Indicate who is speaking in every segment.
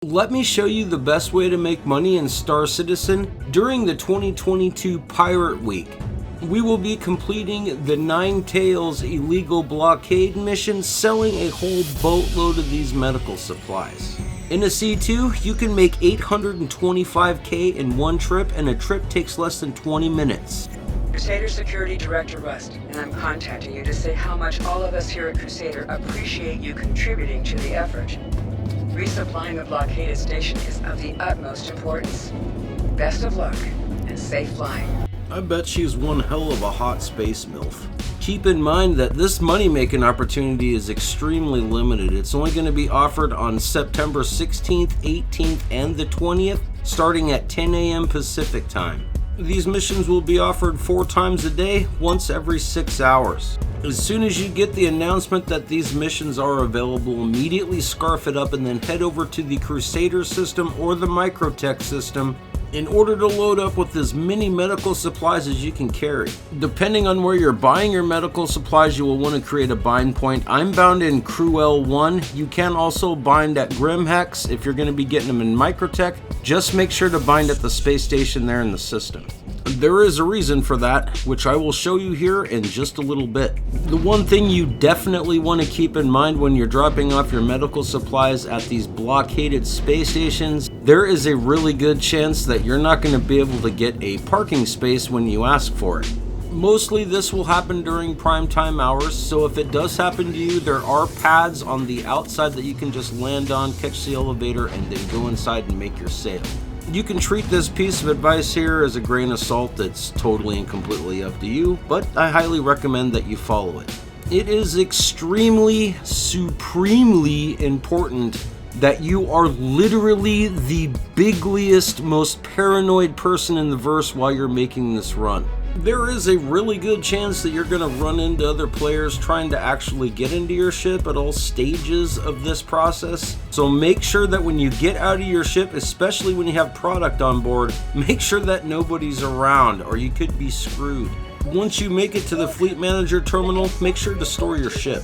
Speaker 1: Let me show you the best way to make money in Strar Citizen during the 2022 Pirate Week. We will be completing the Nine Tails Illegal Blockade mission, selling a whole boatload of these medical supplies. In a C2, you can make 825k in one trip, and a trip takes less than 20 minutes.
Speaker 2: Crusader Security Director Rust, and I'm contacting you to say how much all of us here at Crusader appreciate you contributing to the effort. Resupplying the blockaded station is of the utmost importance. Best of luck, and safe flying.
Speaker 1: I bet she's one hell of a hot space MILF. Keep in mind that this money-making opportunity is extremely limited. It's only going to be offered on September 16th, 18th, and the 20th, starting at 10 a.m. Pacific time. These missions will be offered 4 times a day, once every 6 hours. As soon as you get the announcement that these missions are available, immediately scarf it up and then head over to the Crusader system or the Microtech system in order to load up with as many medical supplies as you can carry. Depending on where you're buying your medical supplies, you will want to create a bind point. I'm bound in Crew L1. You can also bind at Grimhex if you're going to be getting them in Microtech. Just make sure to bind at the space station there in the system. There is a reason for that, which I will show you here in just a little bit. The one thing you definitely want to keep in mind when you're dropping off your medical supplies at these blockaded space stations, there is a really good chance that you're not going to be able to get a parking space when you ask for it. Mostly this will happen during prime time hours, so if it does happen to you, there are pads on the outside that you can just land on, catch the elevator, and then go inside and make your sale. You can treat this piece of advice here as a grain of salt. It's totally and completely up to you, but I highly recommend that you follow it. It is extremely, supremely important that you are literally the bigliest, most paranoid person in the verse while you're making this run. There is a really good chance that you're going to run into other players trying to actually get into your ship at all stages of this process. So make sure that when you get out of your ship, especially when you have product on board, make sure that nobody's around or you could be screwed. Once you make it to the fleet manager terminal, make sure to store your ship.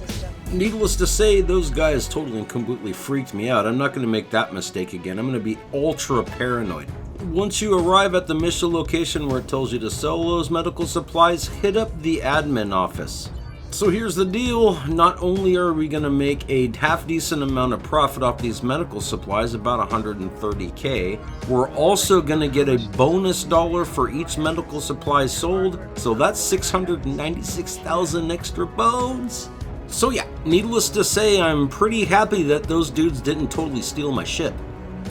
Speaker 1: Needless to say, those guys totally and completely freaked me out. I'm not going to make that mistake again. I'm going to be ultra paranoid. Once you arrive at the mission location where it tells you to sell those medical supplies, hit up the admin office. So here's the deal. Not only are we going to make a half decent amount of profit off these medical supplies, about 130k, we're also going to get a bonus dollar for each medical supply sold. So that's 696,000 extra bones. So yeah, needless to say, I'm pretty happy that those dudes didn't totally steal my ship.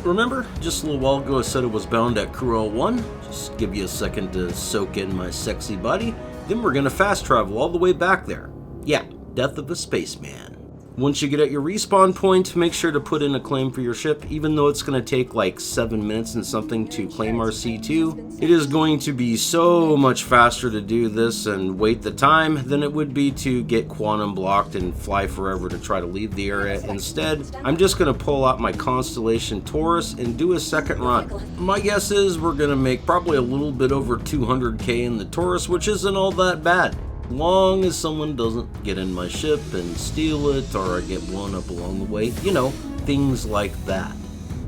Speaker 1: Remember, just a little while ago I said it was bound at Crew L1. Just give you a second to soak in my sexy body. Then we're gonna fast travel all the way back there. Yeah, death of a spaceman. Once you get at your respawn point, make sure to put in a claim for your ship. Even though it's gonna take like 7 minutes and something to claim our C2, it is going to be so much faster to do this and wait the time than it would be to get quantum blocked and fly forever to try to leave the area. Instead, I'm just gonna pull out my Constellation Taurus and do a second run. My guess is we're gonna make probably a little bit over 200k in the Taurus, which isn't all that bad. Long as someone doesn't get in my ship and steal it, or I get blown up along the way, you know, things like that.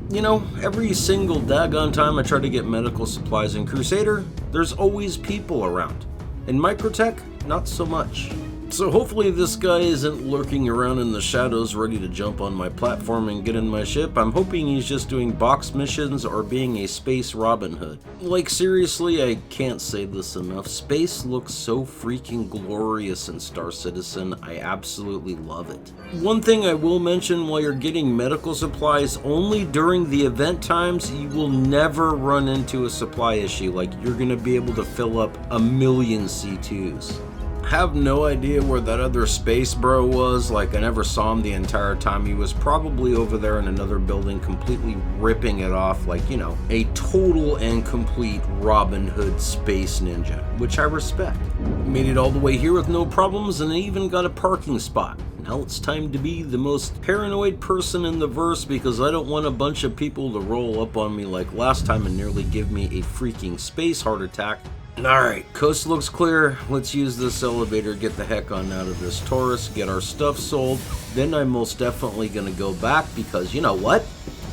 Speaker 1: You know, every single daggone time I try to get medical supplies in Crusader, there's always people around. In Microtech, not so much. So hopefully this guy isn't lurking around in the shadows ready to jump on my platform and get in my ship. I'm hoping he's just doing box missions or being a space Robin Hood. Like seriously, I can't say this enough. Space looks so freaking glorious in Strar Citizen. I absolutely love it. One thing I will mention while you're getting medical supplies, only during the event times, you will never run into a supply issue. Like you're gonna be able to fill up a million C2s. Have no idea where that other space bro was. Like I never saw him the entire time. He was probably over there in another building completely ripping it off, like, you know, a total and complete Robin Hood space ninja, which I respect. Made it all the way here with no problems, and I even got a parking spot. Now it's time to be the most paranoid person in the verse, because I don't want a bunch of people to roll up on me like last time and nearly give me a freaking space heart attack. Alright, coast looks clear. Let's use this elevator, get the heck on out of this Taurus, get our stuff sold. Then I'm most definitely gonna go back because, you know what?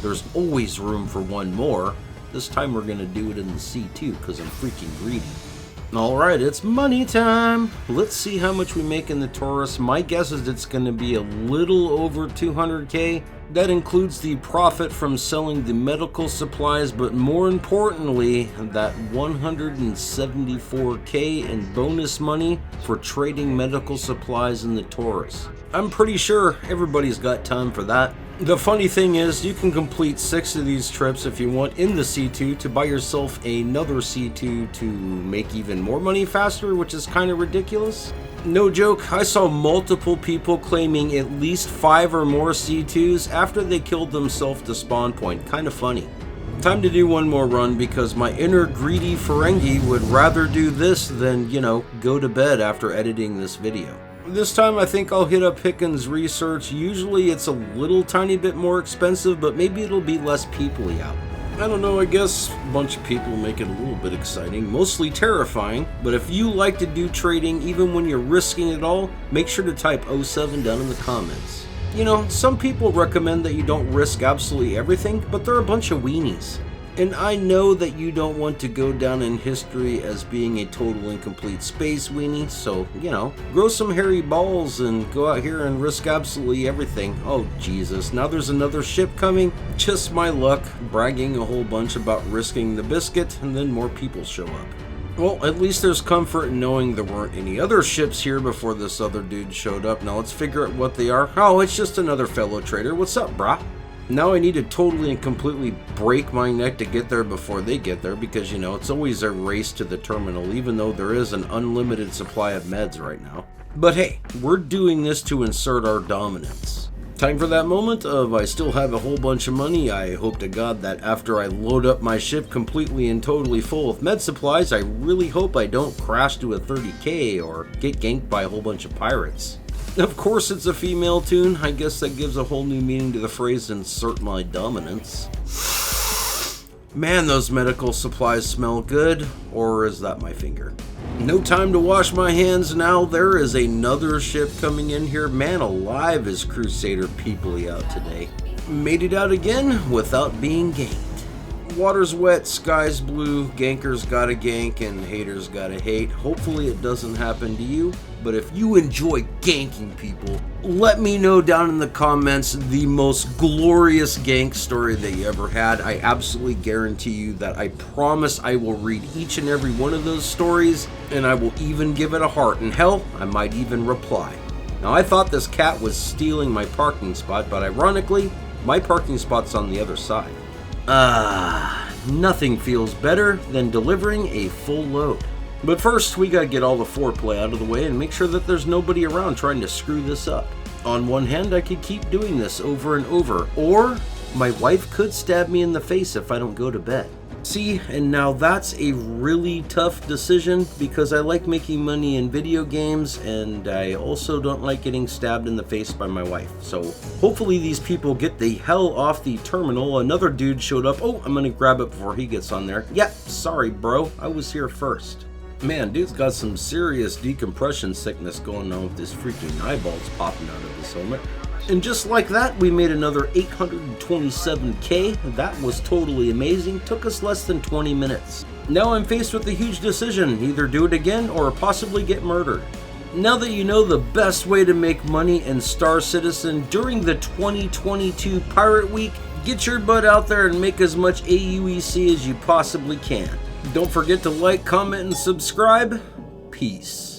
Speaker 1: There's always room for one more. This time we're gonna do it in the C2 because I'm freaking greedy. Alright, it's money time. Let's see how much we make in the Taurus. My guess is it's gonna be a little over 200k. That includes the profit from selling the medical supplies, but more importantly, that 174k in bonus money for trading medical supplies in the Taurus. I'm pretty sure everybody's got time for that. The funny thing is, you can complete 6 of these trips if you want in the C2 to buy yourself another C2 to make even more money faster, which is kind of ridiculous. No joke, I saw multiple people claiming at least 5 or more C2s after they killed themselves to spawn point. Kind of funny. Time to do one more run because my inner greedy Ferengi would rather do this than, you know, go to bed after editing this video. This time I think I'll hit up Pickens Research. Usually it's a little tiny bit more expensive, but maybe it'll be less people-y out. I don't know, I guess a bunch of people make it a little bit exciting, mostly terrifying, but if you like to do trading even when you're risking it all, make sure to type 07 down in the comments. You know, some people recommend that you don't risk absolutely everything, but they're a bunch of weenies. And I know that you don't want to go down in history as being a total incomplete space weenie, so, you know, grow some hairy balls and go out here and risk absolutely everything. Oh, Jesus, now there's another ship coming? Just my luck, bragging a whole bunch about risking the biscuit, and then more people show up. Well, at least there's comfort in knowing there weren't any other ships here before this other dude showed up. Now let's figure out what they are. Oh, it's just another fellow trader. What's up, brah? Now I need to totally and completely break my neck to get there before they get there because, you know, it's always a race to the terminal, even though there is an unlimited supply of meds right now. But hey, we're doing this to insert our dominance. Time for that moment of I still have a whole bunch of money. I hope to God that after I load up my ship completely and totally full of med supplies, I really hope I don't crash to a 30k or get ganked by a whole bunch of pirates. Of course it's a female tune. I guess that gives a whole new meaning to the phrase insert my dominance. Man, those medical supplies smell good. Or is that my finger? No time to wash my hands now. There is another ship coming in here. Man alive, is Crusader people-y out today. Made it out again without being ganked. Water's wet, sky's blue, gankers gotta gank, and haters gotta hate. Hopefully it doesn't happen to you, but if you enjoy ganking people, let me know down in the comments the most glorious gank story that you ever had. I absolutely guarantee you that I promise I will read each and every one of those stories, and I will even give it a heart, and hell, I might even reply. Now I thought this cat was stealing my parking spot, but ironically, my parking spot's on the other side. Nothing feels better than delivering a full load. But first, we gotta get all the foreplay out of the way and make sure that there's nobody around trying to screw this up. On one hand, I could keep doing this over and over, or my wife could stab me in the face if I don't go to bed. See, and now that's a really tough decision because I like making money in video games and I also don't like getting stabbed in the face by my wife. So hopefully these people get the hell off the terminal. Another dude showed up. Oh, I'm gonna grab it before he gets on there. Yep, sorry bro, I was here first. Man, dude's got some serious decompression sickness going on with his freaking eyeballs popping out of his helmet. And just like that, we made another 827k. That was totally amazing. Took us less than 20 minutes. Now I'm faced with a huge decision. Either do it again or possibly get murdered. Now that you know the best way to make money in Strar Citizen during the 2022 Pirate Week, get your butt out there and make as much AUEC as you possibly can. Don't forget to like, comment, and subscribe. Peace.